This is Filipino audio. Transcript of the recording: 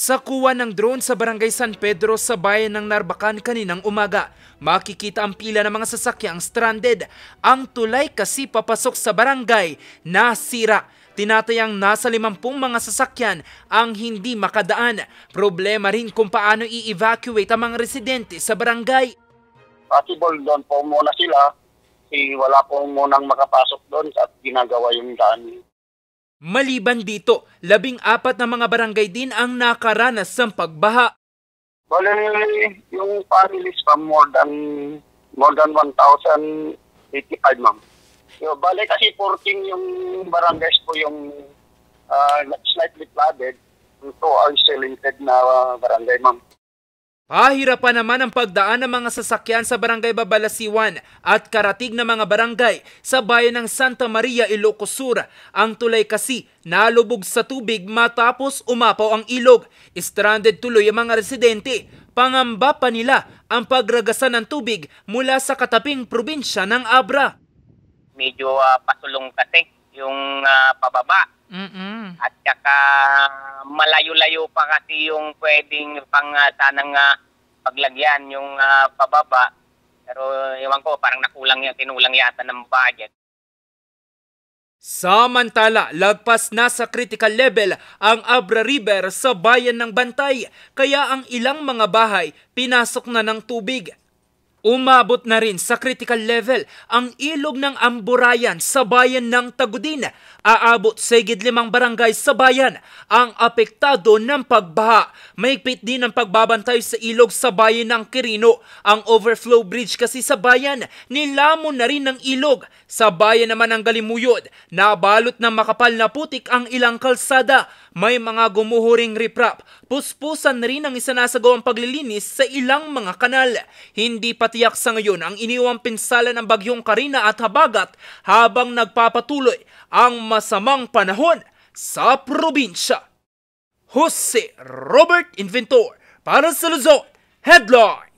Sakuha ng drone sa Barangay San Pedro sa bayan ng Narbacan kaninang umaga. Makikita ang pila ng mga sasakyang stranded. Ang tulay kasi papasok sa barangay nasira. Tinatayang nasa 50 mga sasakyan ang hindi makadaan. Problema rin kung paano i-evacuate ang mga residente sa barangay. Possible doon po muna sila. Wala po munang makapasok doon at ginagawa yung daan. Maliban dito, 14 na mga barangay din ang nakaranas ng pagbaha. Bale, yung families pa more than 1,085, ma'am. Bale kasi 14 yung barangays po yung slightly flooded. Ito ang isolated na barangay, ma'am. Pahirapan naman ang pagdaan ng mga sasakyan sa Barangay Babalasiwan at karatig na mga barangay sa bayan ng Santa Maria, Ilocos Sur. Ang tulay kasi nalubog sa tubig matapos umapaw ang ilog. Stranded tuloy ang mga residente. Pangamba pa nila ang pagragasan ng tubig mula sa kataping probinsya ng Abra. Medyo pasulong kasi yung pababa. At saka malayo-layo pa kasi yung pwedeng sanang paglagyan yung pababa. Pero ewan ko, parang tinulang yata ng budget. Samantala, lagpas na sa critical level ang Abra River sa bayan ng Bantay. Kaya ang ilang mga bahay pinasok na ng tubig. Umabot na rin sa critical level ang ilog ng Amburayan sa bayan ng Tagudin. Aabot sa higit 5 barangay sa bayan ang apektado ng pagbaha. Mahigpit din ang pagbabantay sa ilog sa bayan ng Quirino. Ang overflow bridge kasi sa bayan, nilamon na rin ng ilog. Sa bayan naman ng Galimuyod, nabalot ng makapal na putik ang ilang kalsada. May mga gumuhuring riprap. Puspusan na rin ang isinasagawang paglilinis sa ilang mga kanal. Hindi patiyak sa ngayon ang iniwang pinsala ng bagyong Karina at Habagat habang nagpapatuloy ang masamang panahon sa probinsya. Jose Robert Inventor para sa Luzon Headline.